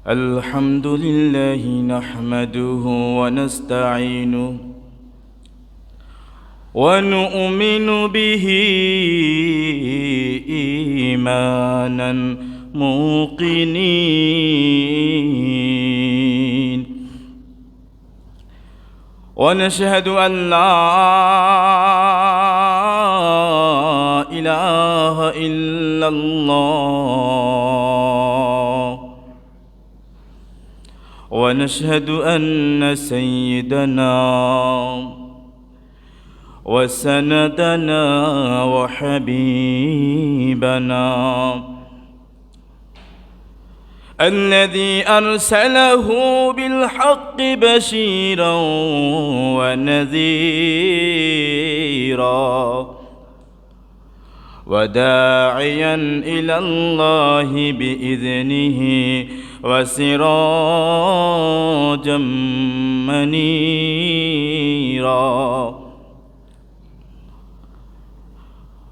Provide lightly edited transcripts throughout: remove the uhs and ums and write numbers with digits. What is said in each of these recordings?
الحمد لله نحمده ونستعينه ونؤمن به إيمانا موقنين ونشهد أن لا إله إلا الله ونشهد أن سيدنا وسندنا وحبيبنا الذي أرسله بالحق بشيرا ونذيرا وداعيا إلى الله بإذنه وسراجا منيرا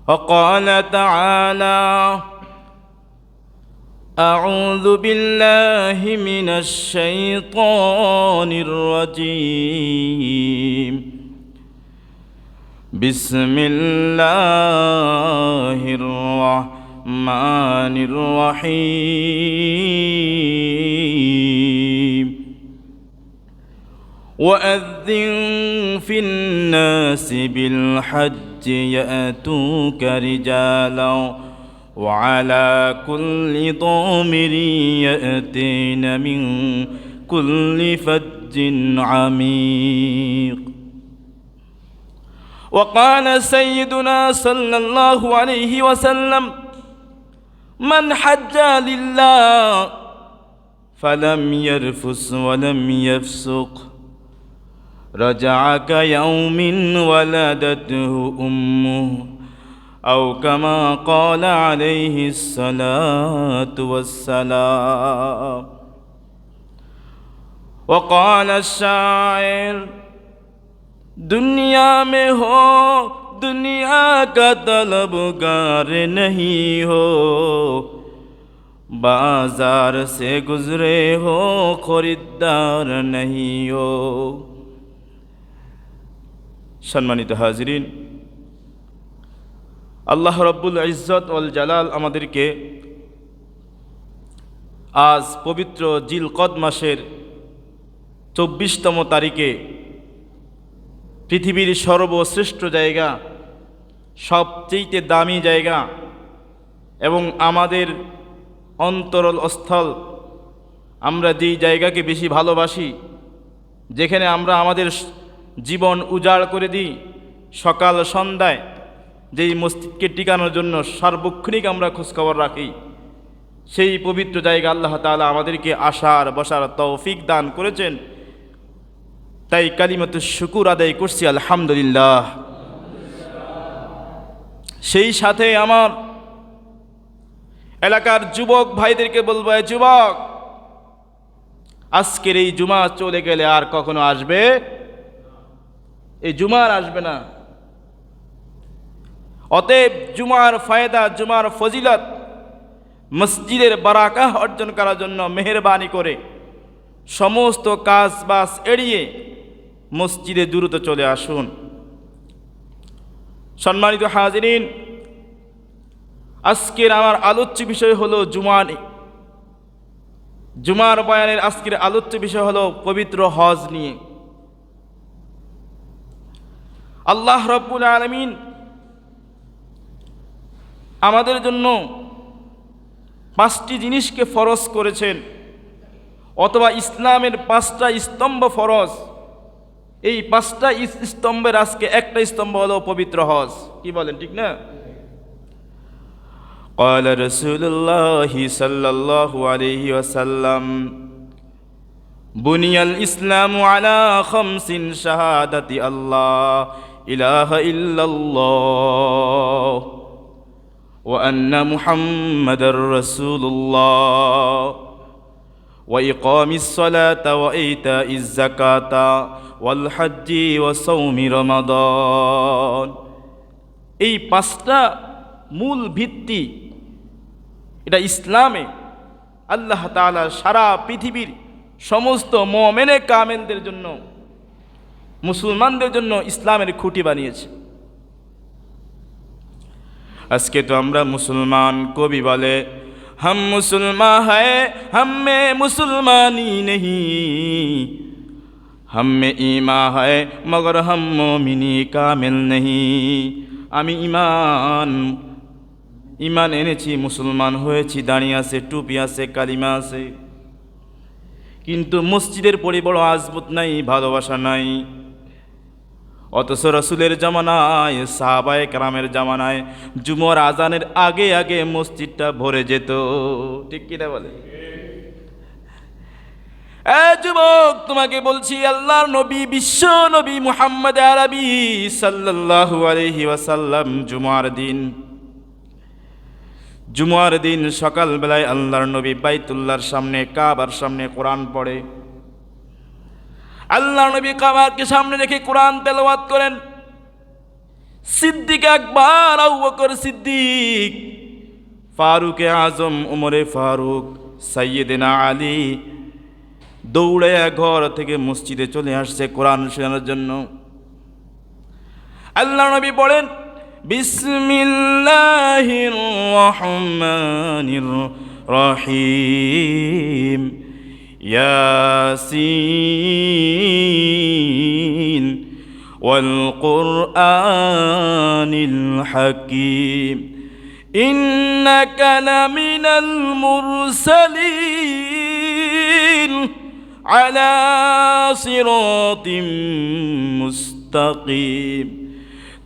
وقال تعالى: أعوذ بالله من الشيطان الرجيم بسم الله الرحمن الرحيم وأذن في الناس بالحج يأتوك رجالا وعلى كل ضامر يأتين من كل فج عميق. وقال سيدنا صلى الله عليه وسلم: من حج لله فلم يرفث ولم يفسق رجع كيوم ولدته أمه أو كما قال عليه الصلاة والسلام. وقال الشاعر: दुनिया में हो दुनिया का तलबगार नहीं हो, बाजार से गुजरे हो खरीदार नहीं हो। সম্মানিত হাজিরিন, আল্লাহ রব্বুল ইজ্জত ওয়াল জালাল আমাদেরকে আজ পবিত্র জিলকদ মাসের 24তম তারিখে পৃথিবীর সর্বশ্রেষ্ঠ জায়গা, সবচেয়ে দামি জায়গা এবং আমাদের অন্তরল স্থল, আমরা যেই জায়গাকে বেশি ভালোবাসি, যেখানে আমরা আমাদের জীবন উজাড় করে দিই, সকাল সন্ধ্যায় যেই মসজিদকে টিকানোর জন্য সার্বক্ষণিক আমরা খোঁজখবর রাখি, সেই পবিত্র জায়গা আল্লাহ তাআলা আমাদেরকে আসার বসার তৌফিক দান করেছেন। তাই কালিমাতু শুকুর আদায় করছি আলহামদুলিল্লাহ। সেই সাথে আমার এলাকার যুবক ভাইদেরকে বলবো, যুবক, আজকের এই জুমা চলে গেলে আর কখনো আসবে, এই জুমার আসবে না। অতএব জুমার ফায়দা, জুমার ফজিলত, মসজিদের বারাকাহ অর্জন করার জন্য মেহেরবানি করে সমস্ত কাজ বাস এড়িয়ে মসজিদে দ্রুত চলে আসুন। সম্মানিত হাজিরিন, আজকের আমার আলোচ্য বিষয় হলো জুমার বয়ানের আজকের আলোচ্য বিষয় হলো পবিত্র হজ নিয়ে। আল্লাহ রাব্বুল আলামিন আমাদের জন্য 5টি জিনিসকে ফরজ করেছেন, অথবা ইসলামের 5টা স্তম্ভ ফরজ। এই 5টা স্তম্ভের আজকে একটা স্তম্ভ হলো পবিত্র হজ। কি বলেন, ঠিক না? قال رسول الله صلى الله عليه وسلم بني الإسلام على 5 شهادة الله إله إلا الله وأن محمد رسول الله وإقام الصلاة وإيتاء الزكاة والحج وصوم رمضان। এই 5টা মূল ভিত্তি, এটা ইসলামে আল্লাহ তাআলা সারা পৃথিবীর সমস্ত মুমিনে কামেলদের জন্য, মুসলমানদের জন্য ইসলামের খুঁটি বানিয়েছে। আজকে তো আমরা মুসলমান, কবি বলে हम मुसलमान है हम में मुसलमानी नहीं, हम में ईमान है मगर हम मोमिनी कामिल नहीं। আমি ইমান এনেছি, মুসলমান হয়েছি, দাঁড়িয়ে আছে, টুপি আছে, কালিমা আছে, কিন্তু মসজিদের পরি বড় আজবত নাই, ভালোবাসা নাই। অথচ রাসূলের জামানায়, সাহাবায়ে কেরামের জামানায় জুমার আজানের আগে আগে মসজিদটা ভরে যেত। ঠিক কিনা বলে? যুবক, তোমাকে বলছি, আল্লাহর নবী, বিশ্ব নবী মুহাম্মদ আরবি সাল্লাল্লাহু আলাইহি ওয়াসাল্লাম জুমার দিন সকালবেলায় আল্লাহর নবী বাইতুল্লাহর সামনে, কাবার সামনে কোরআন পড়ে। আল্লাহ নবী কাবাকে সামনে রেখে কোরআন তেলাওয়াত করেন। সিদ্দিক আকবর, আবু বকর সিদ্দিক, ফারুক আজম, উমরে ফারুক, সাইয়েদেনা আলী দৌড়ে ঘর থেকে মসজিদে চলে আসছে কোরআন শোনার জন্য। আল্লাহ নবী পড়েন বিসমিল্লাহির রহমানির রহিম, ইয়াসিন ওয়াল কুরআনিল হাকীম, ইন্নাকা লামিনাল মুরসালিন আলা সিরাতিম মুস্তাকিম,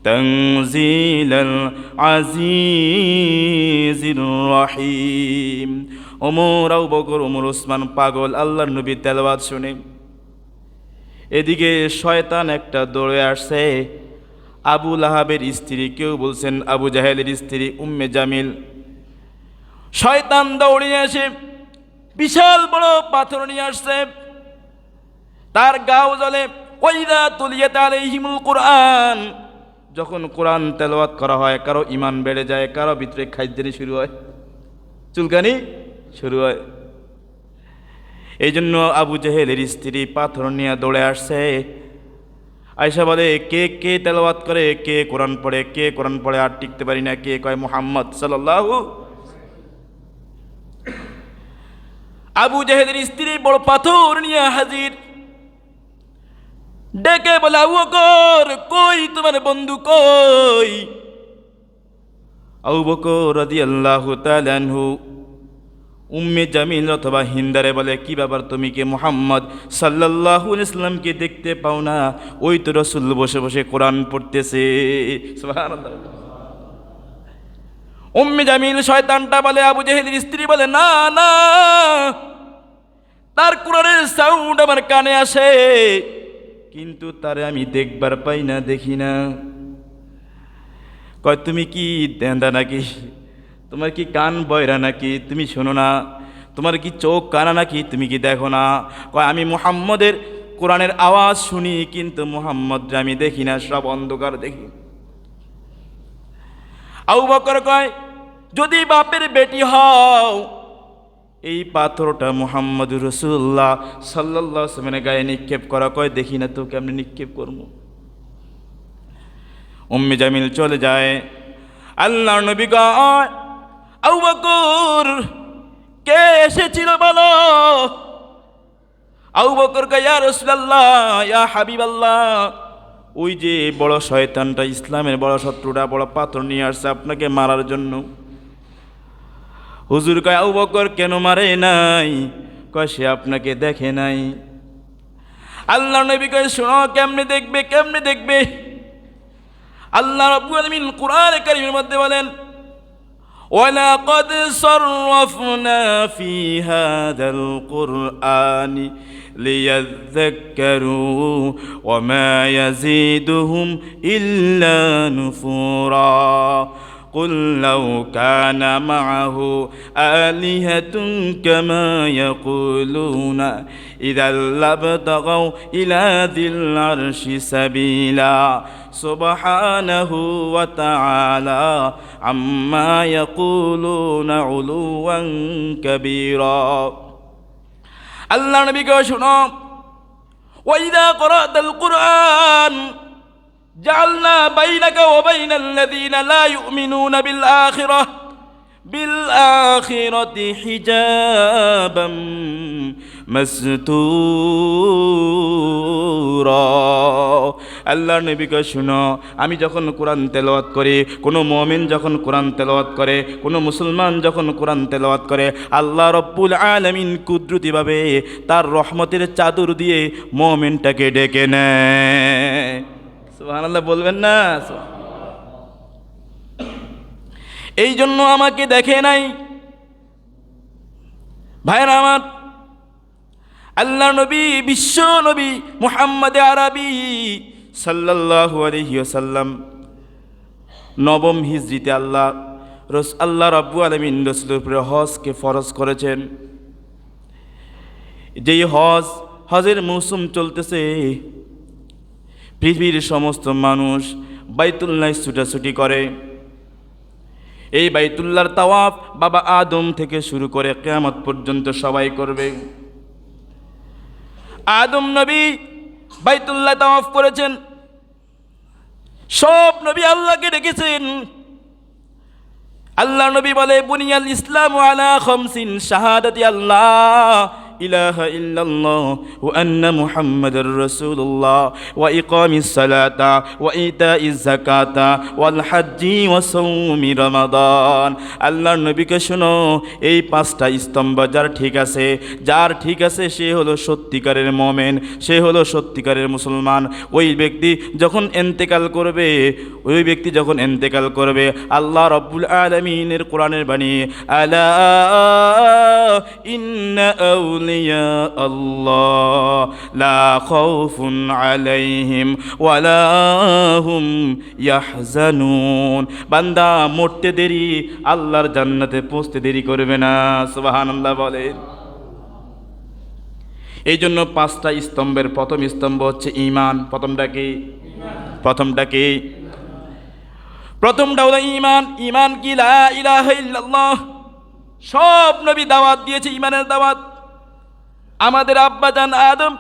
তানজিলাল আজিজির রহিম। ওমর, আবু বকর, ওমর, ওসমান পাগল আল্লাহর নবী তেলাওয়াত শুনে। এদিকে শয়তান একটা দৌড়ে আসছে। আবু লাহাবের স্ত্রী, কেউ বলছেন আবু জাহেলের স্ত্রী উম্মে জামিল। শয়তান দৌড়িয়ে এসে বিশাল বড় পাথর নিয়ে আসছে, তার গাও জ্বলে। ওয়াইদা তুলিয়াত আলাইহিমুল কুরআন, যখন কোরআন তেলাওয়াত করা হয় কারো ঈমান বেড়ে যায়, কারো ভিতরে খাইজদানি শুরু হয়, চুলকানি শুরু হয়। এই জন্য আবু জাহেলের স্ত্রী পাথর নিয়ে দৌড়ে আসছে। আয়েশা বলে, কে কে তেলাওয়াত করে, কে কোরআন পড়ে, কে কোরআন পড়ে, আর টিকতে পারি না, কে কয় মুহাম্মদ সাল্লাল্লাহু। আবু জাহেলের স্ত্রী বড় পাথর নিয়ে হাজির, ডেকে বলে, আবু বকর কই, তোমার বন্ধু কই? আবু বকর রাদিয়াল্লাহু তাআলা আনহু উম্মে জামিল অথবা হিন্দারে বলে, কি ব্যাপার, তুমি কি মুহাম্মদ সাল্লাল্লাহু আলাইহি সাল্লামকে দেখতে পাও না? ওই তো রাসূল বসে বসে কোরআন পড়তেছে। সুবহানাল্লাহ। উম্মে জামিল শয়তানটা বলে, আবু জাহেলের স্ত্রী বলে, না না, তার কোরআনের সাউন্ড আমার কানে আসে, কিন্তু তারে আমি দেখবার পাই না, দেখি না। কয়, তুমি কি দেন্দা নাকি? তোমার কি কান বয়রা নাকি? তুমি শোনো না? তোমার কি চোখ কানা নাকি? তুমি কি দেখো না? কয়, আমি মুহাম্মদের কোরআনের আওয়াজ শুনি, কিন্তু মুহাম্মদরে আমি দেখি না, সব অন্ধকার দেখি। আবু বকর কয়, যদি বাপের বেটি হও, এই পাথরটা মুহাম্মদুর রাসূলুল্লাহ সাল্লাল্লাহু আলাইহি ওয়াসাল্লামের গায়ে নিক্ষেপ করা। কয়, দেখি না তো কেমনে নিক্ষেপ করব। উম্মে জামিল চলে যায়। আল্লাহর নবী কয়, আবু বকর কে এসেছিল বলো? আবু বকর কয়, ইয়া রাসূলুল্লাহ, ইয়া হাবিবাল্লাহ, ওই যে বড় শয়তানটা, ইসলামের বড় শত্রুটা, বড় পাথর নিয়ে আসছে আপনাকে মারার জন্য। হুজুর কয়, আবু বকর কেন মারে নাই? কয়, সে আপনাকে দেখে নাই। আল্লাহ নবী কয়, শোনো, কেমনে দেখবে, কেমনে দেখবে? আল্লাহ রাব্বুল আলামিন কোরআনে কারীমের মধ্যে বলেন, ওয়ালাকাদ সাররাফনা ফি হাযাল কুরআনি লিয়াযযাক্কারু ওয়া মা ইয়াযীদুহুম ইল্লা নুফুরা। قل لو كان معه آلهة كما يقولون إذا لابتغوا إلى ذي العرش سبيلا سبحانه وتعالى عما يقولون علوا كبيرا আল্লাহ নবীকে শুনো وإذا قرأت القرآن جعلنا بينك وبين الذين لا يؤمنون بالآخرة حجابا مستورا আল্লাহর নবীকে শুনো আমি যখন কোরআন তেলাওয়াত করি কোনো মুমিন যখন কোরআন তেলাওয়াত করে কোনো মুসলমান যখন কোরআন তেলাওয়াত করে আল্লাহ রব্বুল আলামিন কুদরতিভাবে তার রহমতের চাদর দিয়ে মুমিনটাকে ডেকে নেয় সুবহানাল্লাহ বলবেন না এই জন্য আমাকে দেখে নাই ভাইরা আমার আল্লাহ নবী বিশ্ব নবী মুহাম্মদ আরবি সাল্লাল্লাহু আলাইহি ওয়াসাল্লাম নবম হিজরিতে আল্লাহ রাব্বুল আলামিন রাসূলের উপরে হজকে ফরজ করেছেন যেই হজের মৌসুম চলতেছে পৃথিবীর সমস্ত মানুষ বাইতুল্লাহ ছুটাছুটি করে এই বাইতুল্লাহর তাওয়াফ বাবা আদম থেকে শুরু করে কিয়ামত পর্যন্ত সবাই করবে আদম নবী বাইতুল্লাহ তাওয়াফ করেছেন সব নবী আল্লাহকে ডেকেছেন আল্লাহ নবী বলে বুনিয়াল ইসলামু আলা খামসিন শাহাদাতি আল্লাহ ইলাহা ইল্লাল্লাহ ওয়া আন্না মুহাম্মাদার রাসূলুল্লাহ ওয়া ইকামিস সালাতা ওয়া ইতাইজ যাকাতা ওয়াল হজ্জি ওয়া সাওমি রমাদান আল্লাহর নবীকে শোনো এই পাঁচটা স্তম্ভ যার ঠিক আছে সে হলো সত্যিকারের মুমিন সে হলো সত্যিকারের মুসলমান ওই ব্যক্তি যখন ইন্তেকাল করবে আল্লাহ রাব্বুল আলামিনের কোরআনের বাণী আলা ইন্না أولياء الله لا خوف عليهم ولا هم يحزنون বান্দা মরতে দেরি আল্লাহর জান্নাতে পৌঁছতে দেরি করবে না সুবহানাল্লাহ বলেন এই জন্য পাঁচটা স্তম্ভের প্রথম স্তম্ভ হচ্ছে ঈমান প্রথমটা হলো ঈমান কি লা ইলাহা ইল্লাল্লাহ সব নবী দাওয়াত দিয়েছে ঈমানের দাওয়াত আমাদের আব্বাজান আদম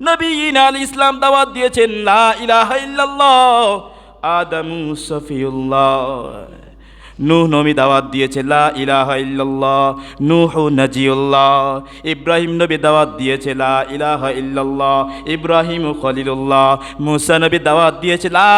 নবী আলাইহিস সালাম দাওয়াত দিয়েছেন লা ইলাহা ইল্লাল্লাহ আদমু সফিউল্লাহ নূহ নবী দাওয়াত দিয়েছে লা ইলাহা ইল্লাল্লাহ নূহ নাজিউল্লাহ ইব্রাহিম নবী দাওয়াত দিয়েছে লা ইলাহা ইল্লাল্লাহ ইব্রাহিম খলিলুল্লাহ মুসা নবী দাওয়াত দিয়েছে লা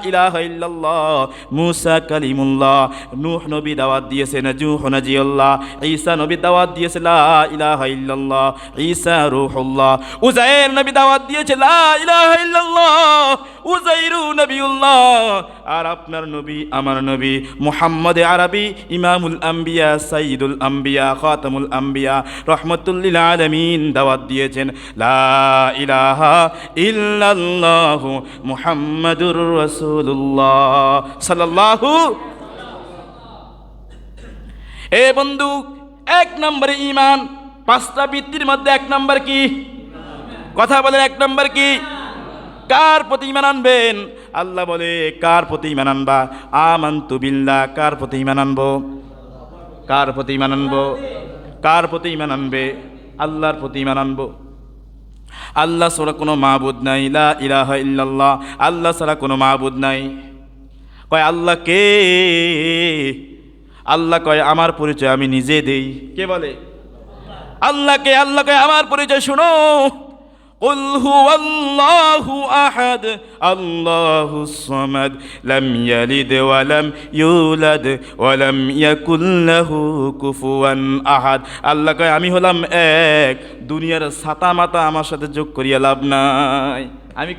ইলাহা ইল্লাল্লাহ মুসা কালিমুল্লাহ নূহ নবী দাওয়াত দিয়েছে নূহ নাজিউল্লাহ ঈসা নবী দাওয়াত দিয়েছে লা ইলাহা ইল্লাল্লাহ ঈসা রূহুল্লাহ উযাইর নবী দাওয়াত দিয়েছে লা ইলাহা ইল্লাল্লাহ উযাইরু নবিউল্লাহ আর আপনার নবী আমার নবী মুহাম্মদ আরবি ইমামুল আম্বিয়া সাইয়্যিদুল আম্বিয়া খাতামুল আম্বিয়া রাহমাতুল লিল আলামিন দাওয়াত দিয়েছেন লা ইলাহা ইল্লাল্লাহ মুহাম্মাদুর রাসূলুল্লাহ সাল্লাল্লাহু এ বন্ধু এক নম্বরে ঈমান পাঁচটা ভিত্তির মধ্যে এক নম্বর কি কথা বলেন এক নম্বর কি কার প্রতি ঈমান আনবেন আল্লাহ বলে কার প্রতি ঈমান আনবা আমানতু বিল্লাহ কার প্রতি ঈমান আনবো কার প্রতি ঈমান আনবে আল্লাহর প্রতি ঈমান আনবো আল্লাহ ছাড়া কোনো মাবুদ নাই লা ইলাহা ইল্লাল্লাহ আল্লাহ ছাড়া কোনো মাবুদ নাই কয় আল্লাহ কে আল্লাহ কয় আমার পরিচয় আমি নিজে দেই কে বলে আল্লাহকে আল্লাহ কয় আমার পরিচয় শুনো قل هو الله أحد الله الصمد لم يلد ولم يولد ولم يكن له كفوا أحد আল্লাহ কয় আমি হলাম এক দুনিয়ার ছাতা মাতা আমার সাথে যোগ করিয়া লাভ নাই আমি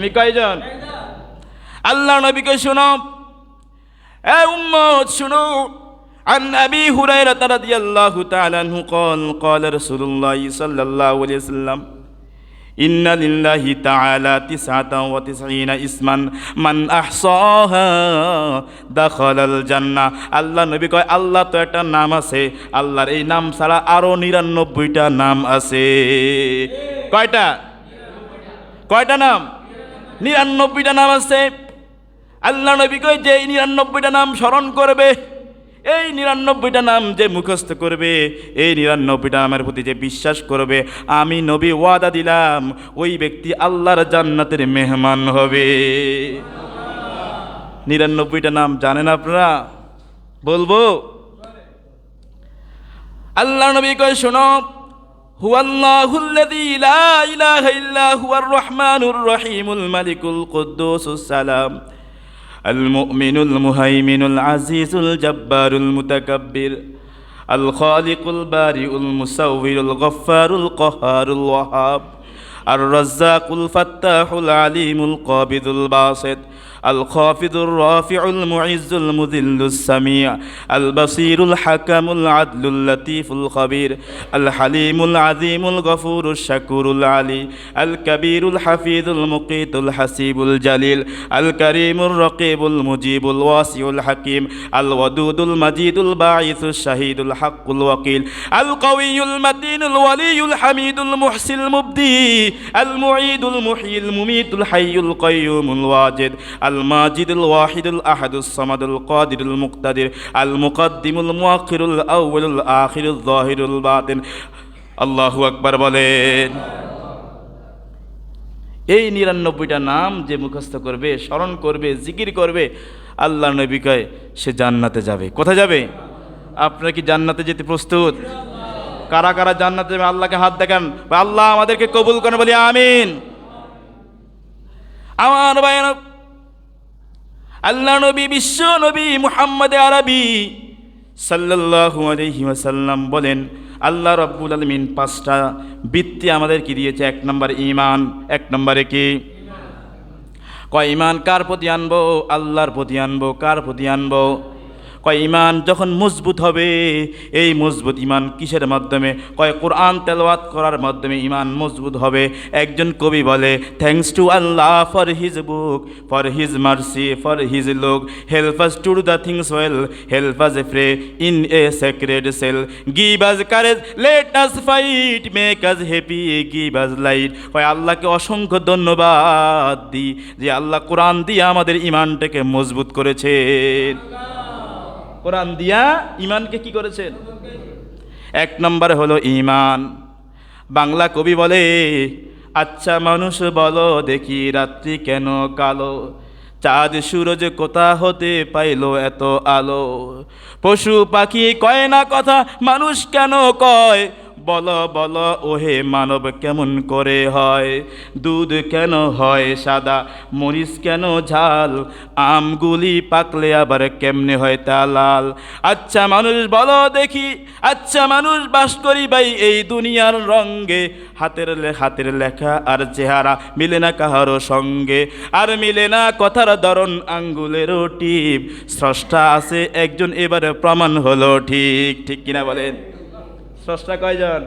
কয়জন আল্লাহ নবীকে শুনো এ উম্মত শুনো عن أبي هريرة رضي الله تعالى عنه قال قال رسول الله صلى الله عليه وسلم ইন্না লিল্লাহি তাআলা 99 ইসমান মান আহসাহা দাখালাল জান্নাহ। আল্লাহ নবী কয় আল্লাহ তো একটা নাম আছে, আল্লাহর এই নাম ছাড়া আরো 99টা নাম আছে। কয়টা? কয়টা নাম? 99টা নাম আছে। আল্লাহ নবী কয় যে 99টা নাম স্মরণ করবে, এই 99টা নাম যে মুখস্থ করবে, এই 99টা নামের প্রতি যে বিশ্বাস করবে, আমি নবী ওয়াদা দিলাম ওই ব্যক্তি আল্লাহর জান্নাতের মেহমান হবে। 99টা নাম জানেন আপনারা? বলবো? আল্লাহ নবী কয় শোনো, হুয়াল্লাহুল্লাযী লা ইলাহা ইল্লা হুয়ার রহমানুর রহিমুল মালিকুল কুদ্দুসুস সালাম المؤمن المهيمن العزيز الجبار المتكبر الخالق البارئ المصور الغفار القهار الوهاب الرزاق الفتاح العليم القابض الباسط الخافض الرافع المعز المذل السميع البصير الحكم العدل اللطيف الخبير الحليم العظيم الغفور الشكور العلي الكبير الحفيظ المقيت الحسيب الجليل الكريم الرقيب المجيب الواسع الحكيم الودود المجيد الباعث الشهيد الحق الوكيل القوي المتين الولي الحميد المحسن المبدي المعيد المحيي المميت الحي القيوم الواجد الماجد الواحد الأحد الصمد القادر المقتدر المقدم المؤخر الأول الآخر الظاهر الباطن আল্লাহু আকবার বলেন। এই 99টা নাম যে মুখস্থ করবে, স্মরণ করবে, জিকির করবে, আল্লাহ নবী কয় সে জান্নাতে যাবে। কোথায় যাবে? আপনারা কি জান্নাতে যেতে প্রস্তুত? কারা কারা জান্নাতে যাবে আল্লাহকে হাত দেখান, আল্লাহ আমাদেরকে কবুল করেন, বলি আমিন। আমার ভাইয়েরা, আল্লাহ নবী বিশ্ব নবী মুহাম্মদ আরবি সাল্লাল্লাহু আলাইহি ওয়াসাল্লাম বলেন আল্লাহ রাব্বুল আলামিন 5টা বৃত্তি আমাদেরকে দিয়েছে। 1 নম্বর ঈমান। 1 নম্বরে কি? কয় ঈমান কার প্রতি আনবো? আল্লাহর প্রতি আনবো। কার প্রতি আনবো? কয় ঈমান যখন মজবুত হবে, এই মজবুত ঈমান কিসের মাধ্যমে? কয় কোরআন তেলাওয়াত করার মাধ্যমে ঈমান মজবুত হবে। একজন কবি বলে, thanks to Allah for his book, for his mercy, for his look, help us to do the things well, help us a pray in a sacred cell, give us courage, let us fight, make us happy, give us light. কয় আল্লাহকে অসংখ্য ধন্যবাদ দিই যে আল্লাহ কোরআন দিয়ে আমাদের ঈমানটাকে মজবুত করেছেন। কোরআন দিয়া ঈমানকে কি করেছেন? 1 নম্বরে হলো ঈমান। বাংলা কবি বলে, আচ্ছা মানুষ বলো দেখি রাত্রি কেন কালো, চাঁদ সূরজ কোথা হতে পাইলো এত আলো, পশু পাখি কয় না কথা, মানুষ কেন কয়, বলো বলো ওহে মানব কেমন করে হয়, দুধ কেন হয় সাদা, মরিচ কেন ঝাল, আমগুলি পাকলে আবার কেমনে হয় তা লাল। আচ্ছা মানুষ বলো দেখি, আচ্ছা মানুষ বাস করি ভাই এই দুনিয়ার রঙ্গে, হাতের লেখা আর চেহারা মিলে না কাহারও সঙ্গে, আর মিলে না কথার ধরন আঙ্গুলেরও টিপ, স্রষ্টা আছে একজন এবারে প্রমাণ হলো ঠিক। ঠিক কিনা বলেন? স্রষ্টা কয়জন?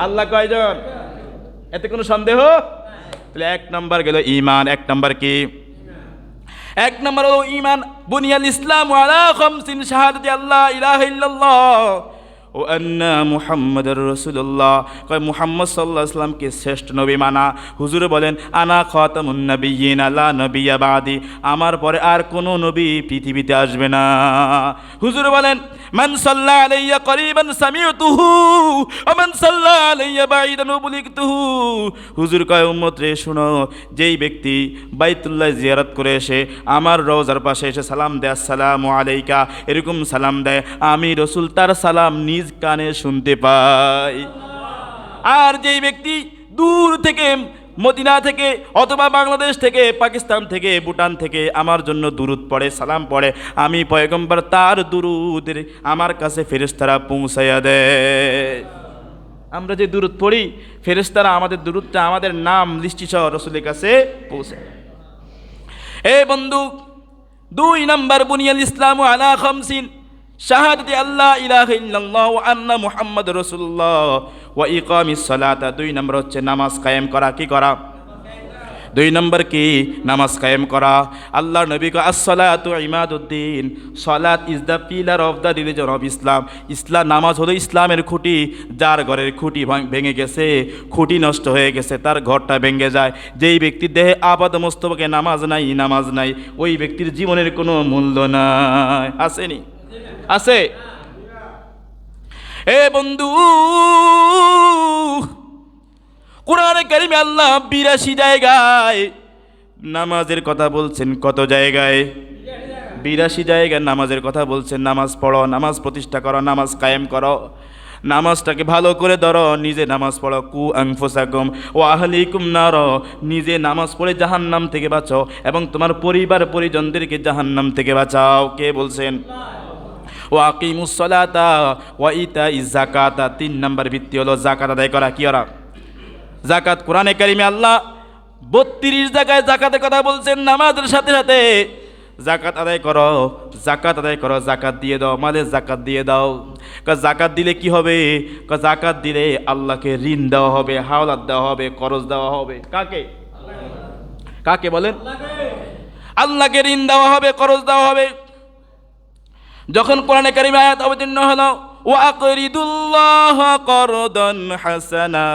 আল্লাহ কয়জন? এতে কোনো সন্দেহ? তাহলে 1 নম্বর গেল ঈমান। 1 নম্বর কি? 1 নম্বর হলো ঈমান। বুনিয়াল ইসলাম আলা খামসিন, শাহাদাতি আল্লাহ ইলাহা ইল্লাল্লাহ ও আন্না মুহাম্মাদুর রাসূলুল্লাহ। কয় মুহাম্মদ সাল্লাল্লাহু আলাইহি সাল্লামকে শ্রেষ্ঠ নবী মানা। হুজুর বলেন আনা খাতামুন নাবিয়্যিন লা নবিয়্যা বাদি, আমার পরে আর কোনো নবী পৃথিবীতে আসবে না। হুজুর বলেন মান সাল্লা আলাইয়া করিবান সামিউতুহু ওয়া মান সাল্লা আলাইয়া বাঈদান বুলিগতুহু। হুজুর কয় উম্মত রে শুনো, যেই ব্যক্তি বাইতুল্লাহ জিয়ারত করে এসে আমার রওজার পাশে এসে সালাম দেয় আসসালামু আলাইকা, এরকম সালাম দেয়, আমি রাসূল তার সালাম নিজ কানে শুনতে পাই। আর যেই ব্যক্তি দূর থেকে মদিনা থেকে অথবা বাংলাদেশ থেকে, পাকিস্তান থেকে, ভুটান থেকে আমার জন্য দুরুদ পড়ে, সালাম পড়ে, আমি পয়গম্বর তার দুরুদ আমার কাছে ফেরেশতারা পৌঁছাইয়া দেয়। আমরা যে দুরুদ পড়ি, ফেরেশতারা আমাদের দুরুদটা আমাদের নাম লিস্টি সহ রাসূলের কাছে পৌঁছায়। এ বন্ধু, 2 নম্বর বুনিয়াল ইসলাম আলা খামসিন, শাহাদাতি আল্লাহ ইলাহা ইল্লাল্লাহ ওয়া আন্না মুহাম্মাদুর রাসূলুল্লাহ ওয়া ইকামিস সালাতা, 2 নম্বর হচ্ছে নামাজ কায়েম করা। কি করা? 2 নম্বর কি? নামাজ কায়েম করা। আল্লাহ নবী কয় আসসালাতু ইমাদুদ্দিন, সালাত is the pillar of the religion of Islam. ইসলাম, নামাজ হলো ইসলামের খুঁটি। যার ঘরের খুঁটি ভেঙে গেছে, খুঁটি নষ্ট হয়ে গেছে, তার ঘরটা ভেঙে যায়। যেই ব্যক্তির দেহে আপাদ মস্তকে নামাজ নাই, ওই ব্যক্তির জীবনের কোনো মূল্য নাই। আসেনি? আছে? এ বন্ধু, কোরআনে কারিমে আল্লাহ 82 জায়গায় নামাজের কথা বলছেন। কত জায়গায়? 82 জায়গায় নামাজের কথা বলছেন। নামাজ পড়ো, নামাজ প্রতিষ্ঠা করো, নামাজ কায়েম করো, নামাজটাকে ভালো করে ধরো, নিজে নামাজ পড়ো। কু আনফুসাকুম ওয়া আহলিকুম নার, নিজে নামাজ পড়ে জাহান্নাম থেকে বাঁচাও এবং তোমার পরিবার পরিজনদেরকে জাহান্নাম থেকে বাঁচাও। কে বলছেন? ওয়া আকিমুস সালাতা ওয়া ইতাইজ যাকাতা, 3 নম্বর ভিত্তি হলো যাকাত আদায় করা। কি করা? যাকাত। কোরআনে কারিমে আল্লাহ 32 জায়গায় যাকাতের কথা বলছেন। নামাজের সাথে সাথে যাকাত আদায় করো, যাকাত আদায় করো, যাকাত দিয়ে দাও, মালের যাকাত দিয়ে দাও। যাকাত দিলে কি হবে? যাকাত দিলে আল্লাহকে ঋণ দেওয়া হবে, হাওলাত দেওয়া হবে, করজ দেওয়া হবে। কাকে? কাকে বলেন? আল্লাহকে ঋণ দেওয়া হবে, করজ দেওয়া হবে। যখন কোরআনে কারিমে আয়াত অবতীর্ণ হলো ওয়া আকরিদুল্লাহ করদান হাসানা,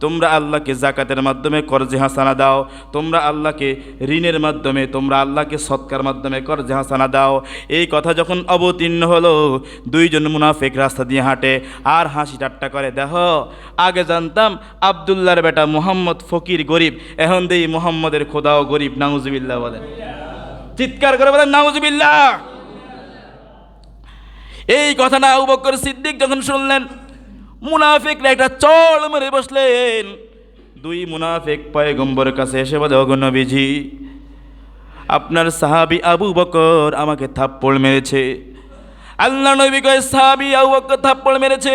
তোমরা আল্লাহকে যাকাতের মাধ্যমে করজে হাসানা দাও, তোমরা আল্লাহকে ঋণের মাধ্যমে, তোমরা আল্লাহকে সৎকার মাধ্যমে করজে হাসানা দাও। এই কথা যখন অবতীর্ণ হলো, 2 জন মুনাফিক রাস্তা দিয়ে হাঁটে আর হাসি ঠাট্টা করে। দেখো, আগে জানতাম আব্দুল্লাহর বেটা মুহাম্মদ ফকির গরিব, এখন দেই মুহাম্মদের খোদাও গরিব। নাউজুবিল্লাহ বলেন, চিৎকার করে বলেন নাউজুবিল্লাহ। এই কথাটা আবু বকর সিদ্দিক যখন শুনলেন, মুনাফিকরা একটা চড় মেরে বসলেন। 2 মুনাফিক পয়গম্বরের কাছে এসে বলে, ওগো নবীজি, আপনার সাহাবী আবু বকর আমাকে থাপ্পড় মেরেছে। আল্লাহ নবী কয়, সাহাবী আবু বকর থাপ্পড় মেরেছে?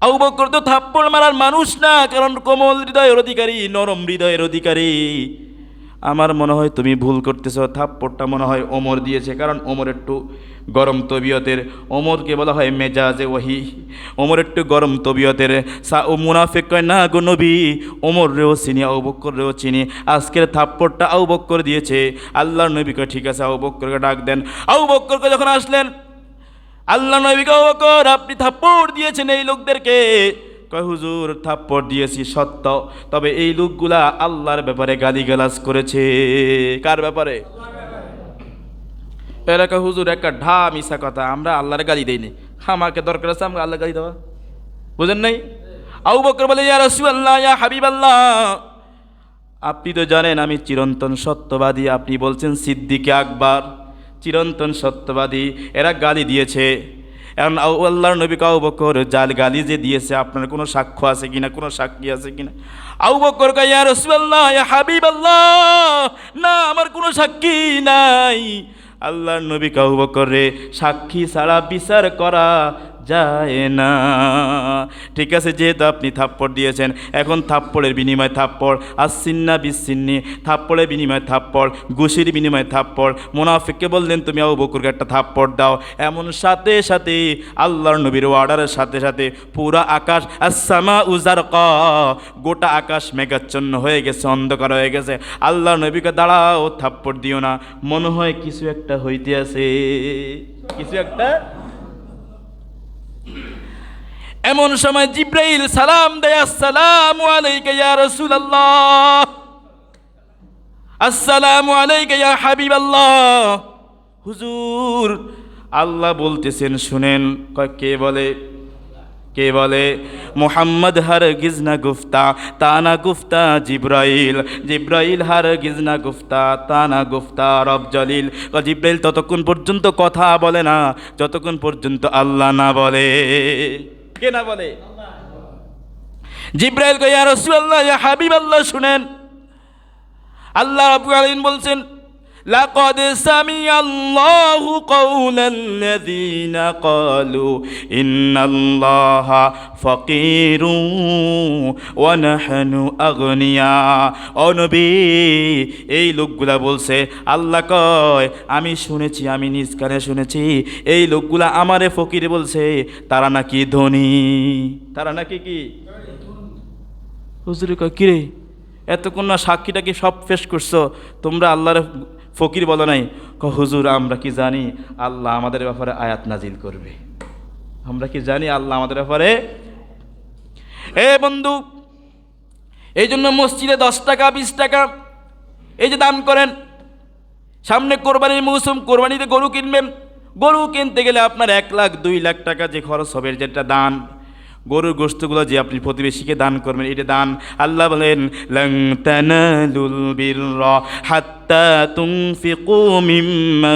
আবু বকর তো থাপ্পড় মারার মানুষ না, কারণ কোমল হৃদয়ের অধিকারী, নরম হৃদয়ের অধিকারী। আমার মনে হয় তুমি ভুল করতেছ, থাপ্পড়টা মনে হয় ওমর দিয়েছে, কারণ ওমর একটু গরম তবিয়তের। ওমরকে বলা হয় মেজাজে ওয়াহি, ওমর একটু গরম তবিয়তের। ও মুনাফিক কয়, না গো নবী, ওমর রেও চিনি, আবু বকর রেও চিনি, আজকের থাপ্পড়টা আবু বকর দিয়েছে। আল্লাহর নবী কয়, ঠিক আছে, আবু বকরকে ডাক দেন। আবু বকরকে যখন আসলেন, আল্লাহ নবী কয়, আবু বকর আপনি থাপ্পড় দিয়েছেন এই লোকদেরকে? কয়, হুজুর থাপ্পড় দিয়েছি সত্য, তবে এই লোকগুলা আল্লাহর ব্যাপারে গালিগালাজ করেছে। কার ব্যাপারে? এরা কয়, হুজুর একটা ঢা মিশা কথা, আমরা আল্লাহর গালি দেইনি, আমাকে দরকার আছে আমাকে আল্লাহ গালি দেওয়া? বুঝেন নাই? আবু বকর বলে, ইয়া রাসূলুল্লাহ, ইয়া হাবিবাল্লাহ, আপনি তো জানেন আমি চিরন্তন সত্যবাদী, আপনি বলছেন সিদ্দিকে আকবর চিরন্তন সত্যবাদী, এরা গালি দিয়েছে। এখন আল্লাহর নবী আবু বকর, জাল গালি যে দিয়েছে আপনার কোনো সাক্ষ্য আছে কিনা, কোনো সাক্ষী আছে কিনা? আবু বকর কয়, ইয়া রাসূলুল্লাহ, ইয়া হাবিবাল্লাহ, না আমার কোনো সাক্ষী নাই। আল্লাহর নবী আবু বকর রে, সাক্ষী ছাড়া বিচার করা যায় না। ঠিক আছে, যেহেতু আপনি থাপ্পড় দিয়েছেন, এখন থাপ্পড়ের বিনিময়ে থাপ্পড়, আসিন্না বিচ্ছিন্নি, থাপ্পড়ের বিনিময়ে থাপ্পড়, ঘুষির বিনিময়ে থাপ্পড়। মুনাফিককে বললেন, তুমি আবু বকরকে একটা থাপ্পড় দাও। এমন সাথে সাথে আল্লাহর নবীর অর্ডারের সাথে সাথে পুরা আকাশ, আসসামা উজারকা, গোটা আকাশ মেঘাচ্ছন্ন হয়ে গেছে, অন্ধকার হয়ে গেছে। আল্লাহর নবীকে, দাঁড়াও, থাপ্পড় দিও না, মনে হয় কিছু একটা হইতে আছে, কিছু একটা। এমন সময় জিব্রাইল সালাম দেয়, আসসালামু আলাইকা ইয়া রাসূলুল্লাহ, আসসালামু আলাইকা ইয়া হাবিবাল্লাহ। হুজুর, আল্লাহ বলতেছেন শুনেন। কে বলে? কে বলে? মুহাম্মদ হারগিজ না গুফতা, তা না গুফতা জিব্রাইল, জিব্রাইল হারগিজ না গুফতা, তা না গুফতা রব জলিল। জিব্রাইল ততক্ষণ পর্যন্ত কথা বলে না যতক্ষণ পর্যন্ত আল্লাহ না বলে। কে না বলে? জিব্রাইল কয়, ইয়া রাসূলুল্লাহ, ইয়া হাবিবাল্লাহ, শুনেন, আল্লাহ রাব্বুল আলামিন বলছেন লাকাদ সামিআল্লাহু কাওলাল্লাযীনা ক্বালু ইন্নাল্লাহা ফাকীরুন ওয়া নাহনু আগনিয়া। ও নবী, এই লোকগুলা বলছে, আল্লাহ কয় আমি শুনেছি, আমি নিজ কানে শুনেছি, এই লোকগুলা আমারে ফকির বলছে, তারা নাকি ধনী, তারা নাকি কি? হুজুর কয় কিরে, এতক্ষণ না সাক্ষীটাকে সব পেশ করছো, তোমরা আল্লাহর ফকির বলো নাই? হুজুর আমরা কি জানি আল্লাহ আমাদের ব্যাপারে আয়াত নাজিল করবে, আমরা কি জানি আল্লাহ আমাদের ব্যাপারে। এ বন্ধু, এই জন্য মসজিদে 10 টাকা 20 টাকা এই যে দান করেন, সামনে কোরবানির মৌসুম, কোরবানিতে গরু কিনবেন, গরু কিনতে গেলে আপনার 1 লাখ 2 লাখ টাকা যে খরচ হবে, যেটা দান, গরুর গোশতগুলো যে আপনি প্রতিবেশীকে দান করবেন, এটা দান। আল্লাহ বলেন লান তানালুল বিররা হাত্তা তুনফিকু মিম্মা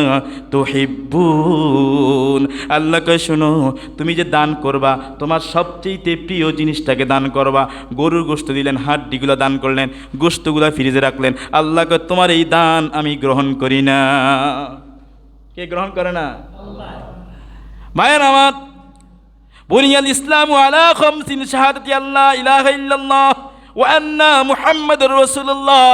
তুহিব্বুন। আল্লাহ কয় শোনো, তুমি যে দান করবা, তোমার সবচেয়ে প্রিয় জিনিসটাকে দান করবা। গরুর গোশত দিলেন, হাড্ডিগুলো দান করলেন, গোশতগুলো ফ্রিজে রাখলেন। আল্লাহ কয় তোমার এই দান আমি গ্রহণ করি না। কে গ্রহণ করে না? আল্লাহ। মায়ের আমার, বুনিয়াল ইসলামু আলা খামসিন শাহাদাতি আল্লা ইলাহা ইল্লাল্লাহ ওয়া আন্না মুহাম্মাদুর রাসূলুল্লাহ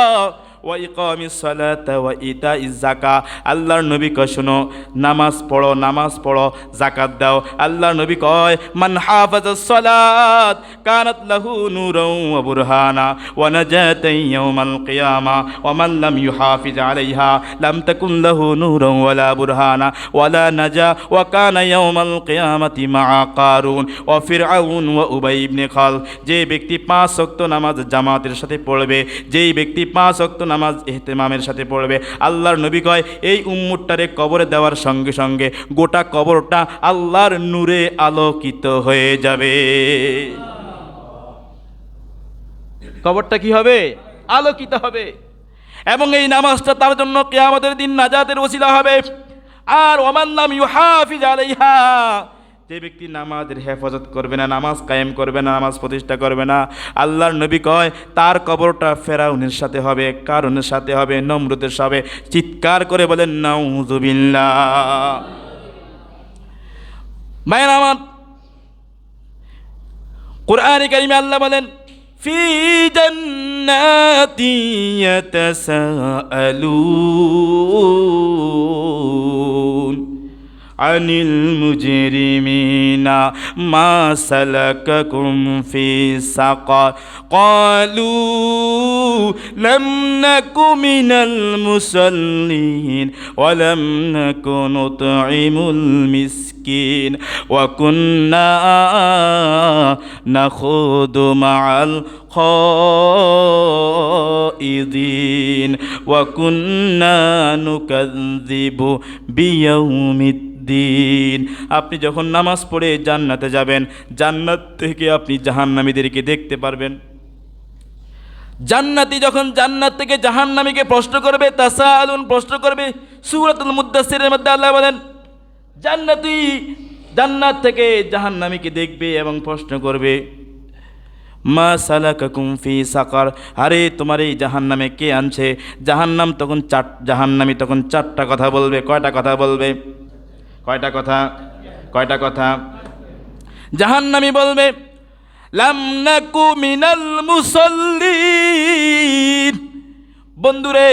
ওয়া ইকামিস সালাতা ওয়া ইতাইজ যাকাত। আল্লাহর নবী কয় শোনো, নামাজ পড়ো, নামাজ পড়ো, যাকাত দাও। আল্লাহর নবী কয় মান হাফাজাস সালাত কানাত লাহু নূরান ওয়া বুরহানা ওয়া নাজাতান ইয়াউমাল কিয়ামা ওয়া মান লাম ইউহাফিজ আলাইহা লাম তাকুন লাহু নূরান ওয়ালা বুরহানা ওয়ালা নাজা ওয়া কানা ইয়াউমাল কিয়ামাতি মাআ কারুন ওয়া ফিরআউন ওয়া উবাই ইবনে খালদ। যে ব্যক্তি 5 ওয়াক্ত নামাজ জামাতের সাথে পড়বে, যেই ব্যক্তি 5 ওয়াক্ত নামাজ ইহতিমামের সাথে পড়বে, আল্লাহর নবী কয় এই উম্মতটারে কবরে দেওয়ার সঙ্গে সঙ্গে গোটা কবরটা আল্লাহর নূরে আলোকিত হয়ে যাবে। কবরটা কি হবে? আলোকিত হবে। এবং এই নামাজটা তার জন্য কিয়ামতের দিন নাজাতের ওসিলা হবে। আর ওমান লাম ইউহাফিজ আলাইহা, যে ব্যক্তি নামাজের হেফাজত করবে না, নামাজ কায়েম করবে না, নামাজ প্রতিষ্ঠা করবে না, আল্লাহর নবী কয় তার কবরটা ফেরাউনের সাথে হবে, কারুনের সাথে হবে, নমরুদের সাথে। চিৎকার করে বলেন নাউযুবিল্লাহ। মায়ের আমার, কুরআনে কারিমে আল্লাহ বলেন ফি জান্নাতি ইয়াতাসাআলুন আনিল মুজরিমিনা মা সালাকাকুম ফি সাকার ক্বালু লাম নাকু মিনাল মুসাল্লিন ওয়া লাম নাকু নুতঈমুল মিসকিন ওয়া কুন্না নাখুদু মাআল খাইদিন ওয়া কুন্না নুকাযযিবু বিয়াউমিদ দিন। আপনি যখন নামাজ পড়ে জান্নাতে যাবেন, জান্নাত থেকে আপনি জাহান্নামীদেরকে দেখতে পারবেন। জান্নাতি যখন জান্নাত থেকে জাহান্নামীকে প্রশ্ন করবে, তাসাআলুন প্রশ্ন করবে, সূরাতুল মুদ্দাসসিরের মধ্যে আল্লাহ বলেন জান্নাতি জান্নাত থেকে জাহান্নামীকে দেখবে এবং প্রশ্ন করবে মা সালাকাকুম ফি সাকার, আরে তোমার এই জাহান্নামে কে আনছে? জাহান্নামী তখন 4টা কথা বলবে। কয়টা কথা বলবে? কয়টা কথা? কয়টা কথা? জাহান্নামী বলবে লাম নাকু মিনাল মুসাল্লিন। বন্ধুরে,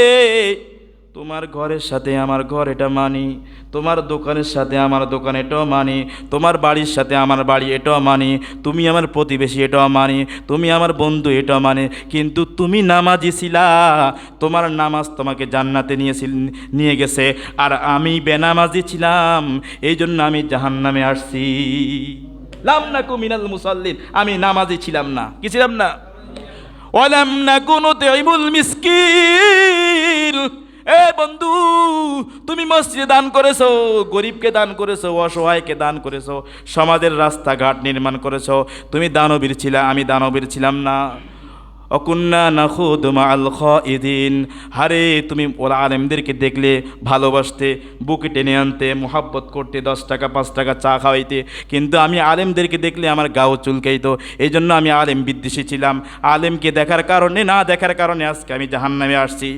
তোমার ঘরের সাথে আমার ঘর এটা মানি, তোমার দোকানের সাথে আমার দোকান এটাও মানি, তোমার বাড়ির সাথে আমার বাড়ি এটাও মানি, তুমি আমার প্রতিবেশী এটাও মানি, তুমি আমার বন্ধু এটাও মানে, কিন্তু তুমি নামাজি ছিলা, তোমার নামাজ তোমাকে জান্নাতে নিয়ে গেছে, আর আমি বেনামাজি ছিলাম, এই জন্য আমি জাহান্নামে আসছি। লাম নাকু মিনাল মুসাল্লিন, আমি নামাজি ছিলাম না। কি ছিলাম না? ওয়ালাম নাকু নুতঈমুল মিসকিন। এ বন্ধু, তুমি মসজিদে দান করেছো, গরিবকে দান করেছো, অসহায়কে দান করেছো, সমাজের রাস্তাঘাট নির্মাণ করেছো, তুমি দানবীর ছিলা, আমি দানবীর ছিলাম না। অকুন্না নাখুদু মাআল খাইদিন, হারে তুমি ওরা আলেমদেরকে দেখলে ভালোবাসতে, বুকে টেনে আনতে, মোহাব্বত করতে, 10 টাকা 5 টাকা চা খাওয়াইতে, কিন্তু আমি আলেমদেরকে দেখলে আমার গাও চুলকাইতো, এই জন্য আমি আলেম বিদ্বেষী ছিলাম। আলেমকে দেখার কারণে, না দেখার কারণে আজকে আমি জাহান্নামে আসছি।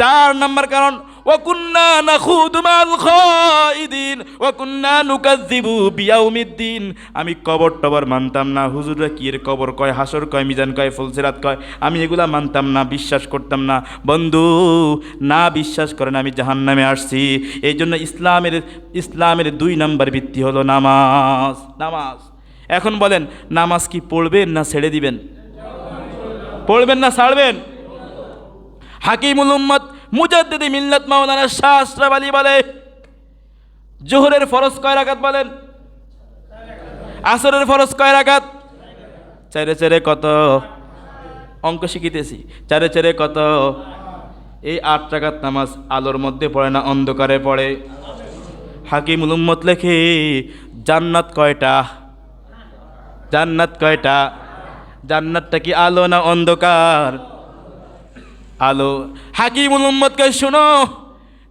4 নম্বর কারণ, ওয়া কুন্না নাখুদু মাল খাইদিন ওয়া কুন্না নুকাযযিবু বিয়াউমিদ্দিন। আমি কবর টবর মানতাম না, হুজুররা কি এর কবর কয়, হাসর কয়, মিজান কয়, ফুলসিরাত কয়, আমি এগুলা মানতাম না, বিশ্বাস করতাম না। বন্ধু, না বিশ্বাস করেন আমি জাহান্নামে আসছি। এই জন্য ইসলামের 2 নম্বর ভিত্তি হলো নামাজ। নামাজ। এখন বলেন, নামাজ কি পড়বেন না ছেড়ে দিবেন? পড়বেন না ছাড়বেন? হাকিমুল উম্মত মুজাদ্দিদ মিল্লাত মাওলানা শাহ আশরাফ আলী বলে, জোহরের ফরজ কয় রাকাত বলেন? আসরের ফরজ কয় রাকাত? 4 কত? অঙ্ক শিখিতেছি। 4 কত? এই 8 রাকাত নামাজ আলোর মধ্যে পড়ে না অন্ধকারে পড়ে? হাকিমুল উম্মত লেখে, জান্নাত কয়টা? জান্নাত কয়টা? জান্নাতটা কি আলো না অন্ধকার? আলো। হাকিমুল উম্মত কয়, শোনো,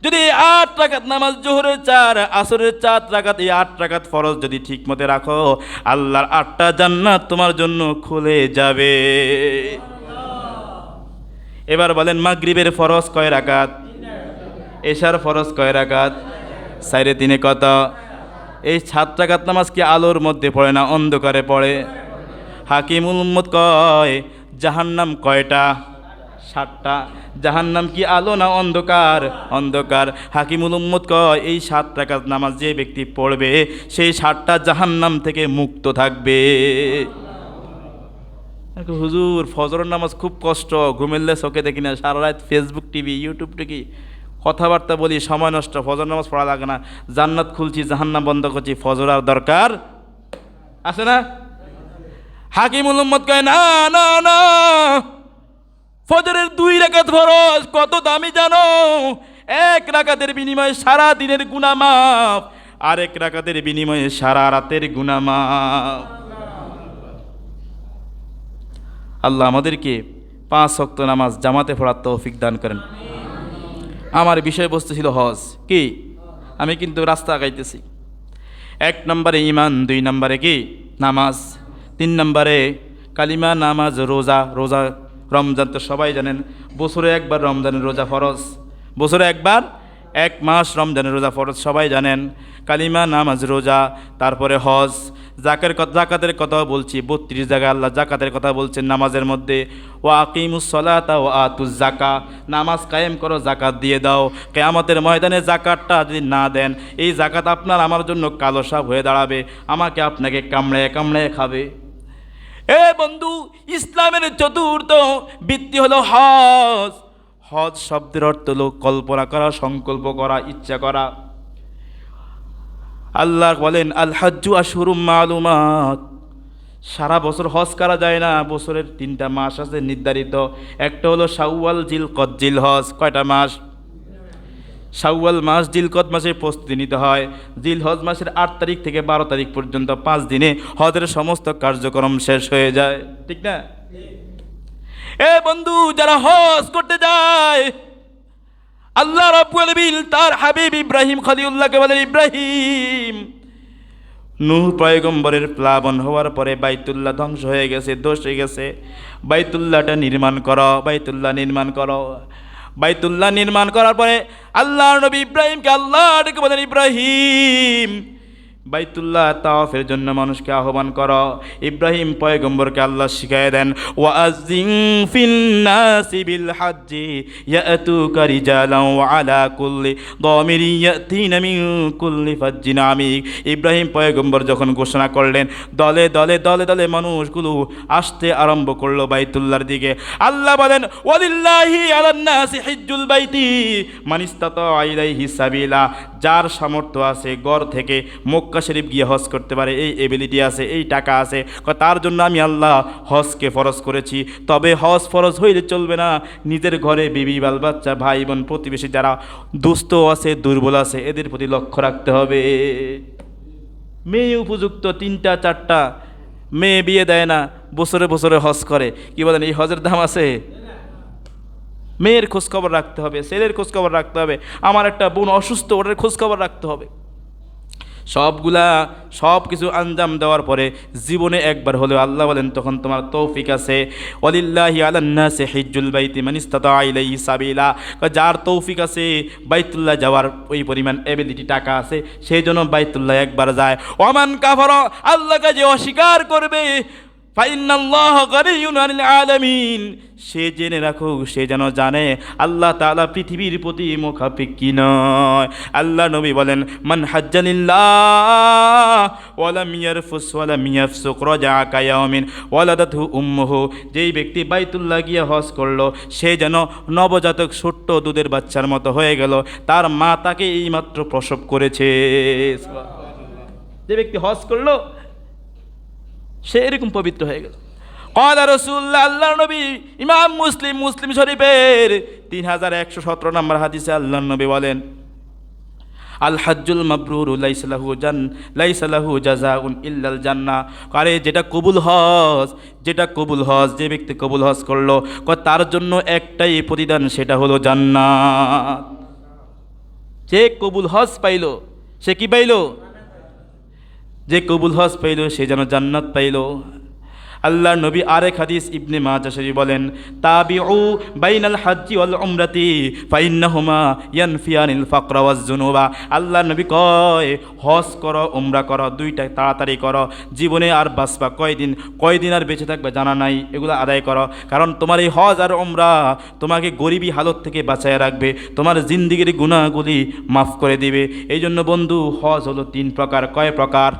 যদি 8 রাকাত নামাজ, জোহরের 4, আসরের 4 রাকাত, এই 8 রাকাত ফরজ যদি ঠিক মতে রাখো, আল্লাহর 8টা জান্নাত তোমার জন্য খুলে যাবে। এবার বলেন, মাগরিবের ফরজ কয় রাকাত? এশার ফরজ কয় রাকাত? 3.5 কত? এই 7 রাকাত নামাজ কি আলোর মধ্যে পড়ে না অন্ধকারে পড়ে? হাকিমুল উম্মত কয়, জাহান্নাম কয়টা? 7টা। জাহান্নাম কি আলো না অন্ধকার? অন্ধকার। হাকিমুল উম্মত কয়, এই 7 রাকাত নামাজ যে ব্যক্তি পড়বে, সেই 7টা জাহান্নাম থেকে মুক্ত থাকবে। হুজুর, ফজরের নামাজ খুব কষ্ট, ঘুমেললে চোখে দেখি না, সারা রাত ফেসবুক, টিভি, ইউটিউব টিভি, কথাবার্তা বলি, সময় নষ্ট, ফজর নামাজ পড়া লাগে না, জান্নাত খুলছি, জাহান্নাম বন্ধ করছি, ফজর আর দরকার আছে না? হাকিমুল উম্মত কয়, না না না, ফজরের 2 রাকাত ফরজ কত দামি জানো? 1 রাকাতের বিনিময়ে সারা দিনের গুনাহ মাফ, আর 1 রাকাতের বিনিময়ে সারা রাতের গুনাহ মাফ। আল্লাহ আমাদেরকে 5 ওয়াক্ত নামাজ জামাতে পড়ার তৌফিক দান করেন। আমার বিষয়বস্তু ছিল হজ। কি? আমি কিন্তু রাস্তা আগাইতেছি। 1 নম্বরে ঈমান, 2 নম্বরে কি? নামাজ, 3 নম্বরে কালিমা, নামাজ, রোজা। রোজা, রমজান তো সবাই জানেন, বছরে একবার রমজানের রোজা ফরজ, বছরে একবার 1 মাস রমজানের রোজা ফরজ, সবাই জানেন। কালিমা, নামাজ, রোজা, তারপরে হজ। জাকাতের কথা বলছি, 32 জায়গায় আল্লাহ জাকাতের কথা বলছেন নামাজের মধ্যে। ওয়া আকিমুস সালাতা ওয়া আতুজ যাকা, নামাজ কায়েম করো, জাকাত দিয়ে দাও। কিয়ামতের ময়দানে জাকাতটা যদি না দেন, এই জাকাত আপনার আমার জন্য কালো সাপ হয়ে দাঁড়াবে, আমাকে আপনাকে কামড়ে কামড়ে খাবে। এ বন্ধু, ইসলামের 4র্থ ভিত্তি হলো হজ। হজ শব্দের অর্থ হলো কল্পনা করা, সংকল্প করা, ইচ্ছা করা। আল্লাহ বলেন, আল হজ্জু আশহুরুম মালুমাত, সারা বছর হজ করা যায় না, বছরের 3টা মাস আছে নির্ধারিত। একটা হলো শাওয়াল, জিলকদ, জিলহজ। কয়টা মাস? শাওয়াল মাস, জিলকদ মাসে প্রস্তুতি নিতে হয়। জিলহজ মাসের 8 তারিখ থেকে 12 তারিখ পর্যন্ত 5 দিনে হজের সমস্ত কার্যক্রম শেষ হয়ে যায়, ঠিক না? এ বন্ধু, যারা হজ করতে যায়, আল্লাহ রাব্বুল আলামিন তার হাবিব ইব্রাহিম খলিলুল্লাহকে বলেন, ইব্রাহিম, নূহ পয়গম্বরের প্লাবন হওয়ার পরে বাইতুল্লাহ ধ্বংস হয়ে গেছে, দোষ হয়ে গেছে, বাইতুল্লাহটা নির্মাণ করো, বাইতুল্লাহ নির্মাণ করো। বাইতুল্লাহ নির্মাণ করার পরে আল্লাহর নবী ইব্রাহিমকে আল্লাহ ডেকে বলেন, ইব্রাহিম, বাইতুল্লাহ তাওয়াফের জন্য মানুষকে আহ্বান করো। ইব্রাহিম পয়গম্বরকে আল্লাহ শিখায় দেন, ওয়াজিন ফিন্নাসি বিল হজ্জি ইয়াতুকা রিজালান ওয়া আলা কুল্লি দামিরি ইয়াতিনা মিন কুল্লি ফাজ্জিন আমিক। ইব্রাহিম পয়গম্বর যখন ঘোষণা করলেন, দলে দলে দলে দলে মানুষগুলো আসতে আরম্ভ করলো বাইতুল্লাহর দিকে। আল্লাহ বলেন, ওয়ালিল্লাহি আলান নাসি হিজ্জুল বাইতি মান ইসতাতা ইলাইহি সাবিলা, যার সামর্থ্য আছে ঘর থেকে মক্কা শরীফ গিয়ে হজ করতে পারে, এই এবিলিটি আছে, এই টাকা আছে, তার জন্য আমি আল্লাহ হজকে ফরজ করেছি। তবে হজ ফরজ হইলে চলবে না, নিজের ঘরে বিবি, বাল বাচ্চা, ভাই বোন, প্রতিবেশী যারা দুস্থ আছে, দুর্বল আছে, এদের প্রতি লক্ষ্য রাখতে হবে। মেয়ে উপযুক্ত 3টা 4টা মেয়ে বিয়ে দেয় না, বছরে বছরে হজ করে, কি বলেন, এই হজের দাম আছে? মেয়ের খোঁজখবর রাখতে হবে, ছেলের খোঁজখবর রাখতে হবে, আমার একটা বোন অসুস্থ, ওটার খোঁজখবর রাখতে হবে। সব কিছু আঞ্জাম দেওয়ার পরে জীবনে একবার হলেও আল্লাহ বলেন তখন তোমার তৌফিক আছে। ওয়ালিল্লাহি আলান নাসি হিজ্জুল বাইতি মান ইসতাতা ইলাইহি সাবিলা, যার তৌফিক আছে বাইতুল্লাহ যাওয়ার ওই পরিমাণ এবিলিটি টাকা আছে, সেই জন্য বাইতুল্লাহ একবার যায়। ওমান কাফারা, আল্লাহকে যে অস্বীকার করবে, ফাইন্নাল্লাহা গানিয়্যুন আনিল আলামিন, সে জেনে রাখো, সে যেন জানে আল্লাহ তাআলা পৃথিবীর প্রতি মুখাপেক্ষী নয়। আল্লাহ নবী বলেন, মান হাজ্জালিল্লাহ ওয়া লাম ইয়ারফুস ওয়া লাম ইয়াফসুক রাজা কায়াউমিন ওয়ালাদাতহু উম্মুহু, যেই ব্যক্তি বাইতুল্লাহ গিয়ে হজ করলো, সে যেন নবজাতক ছোট্ট দুধের বাচ্চার মতো হয়ে গেল, তার মা তাকে এইমাত্র প্রসব করেছে। যে ব্যক্তি হজ করলো সে এরকম পবিত্র হয়ে গেল। ক্বালা রাসূলুল্লাহ, আল্লাহর নবী, ইমাম মুসলিম শরীফের 3117 নম্বর হাদিসে আল্লাহর নবী বলেন, আল হাজ্জুল মাবরুর লাইসা লাহু জাযাউন ইল্লাল জান্নাহ, আরে যেটা কবুল হজ, যে ব্যক্তি কবুল হজ করলো, তার জন্য একটাই প্রতিদান, সেটা হলো জান্নাত। যে কবুল হজ পাইল সে কি পাইল? যে কবুল হজ পাইল সে যেন জান্নাত পাইল। আল্লাহর নবী আরেক হাদিস ইবনে মাজাহ শরীফ বলেন, তাবিউ বাইনাল হাজ্জি ওয়াল উমরাতি ফাইন্নাহুমা ইয়ানফিয়ানিল ফাকরা ওয়াজ যুনুবা। আল্লাহর নবী কয়, হজ করো, উমরা করো, দুইটা তাড়াতাড়ি করো। জীবনে আর বাঁচবা কয়দিন আর বেঁচে থাকবে জানা নাই, এগুলো আদায় করো, কারণ তোমার এই হজ আর উমরা তোমাকে গরিবী হালত থেকে বাঁচায় রাখবে, তোমার জিন্দিগির গুনাহগুলি মাফ করে দিবে। এই জন্য বন্ধু, হজ হলো 3 প্রকার। কয় প্রকার?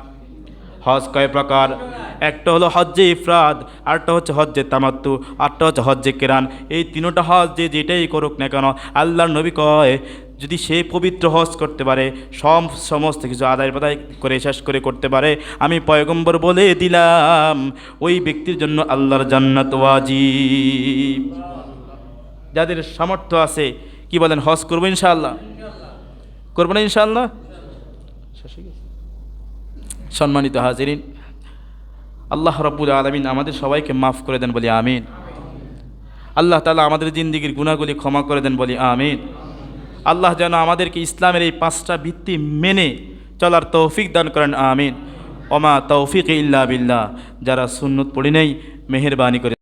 হজ কয় প্রকার? একটা হলো হজ্জে ইফরাদ, আরটা হচ্ছে হজ্জে তামাত্তু, আরটা হচ্ছে হজ্জে কেরান। এই 3টা হজ যে যেটাই করুক না কেন, আল্লাহর নবী কয়, যদি সে পবিত্র হজ করতে পারে, সমস্ত কিছু আদায় করে শেষ করে করতে পারে, আমি পয়গম্বর বলে দিলাম ওই ব্যক্তির জন্য আল্লাহর জান্নাত ওয়াজিব। যাদের সামর্থ্য আছে কি বলেন, হজ করবো ইনশাআল্লাহ? করবো না ইনশাআল্লাহ? সম্মানিত হাজিরিন, আল্লাহ রাব্বুল আলামিন আমাদের সবাইকে মাফ করে দেন বলি আমিন। আল্লাহ তাআলা আমাদের জিন্দিগির গুনাহগুলি ক্ষমা করে দেন বলি আমিন। আল্লাহ যেন আমাদেরকে ইসলামের এই 5টা ভিত্তি মেনে চলার তৌফিক দান করেন, আমিন। ওমা তৌফিক ইল্লা বিল্লাহ। যারা সুন্নত পড়ি নেই, মেহেরবানি করে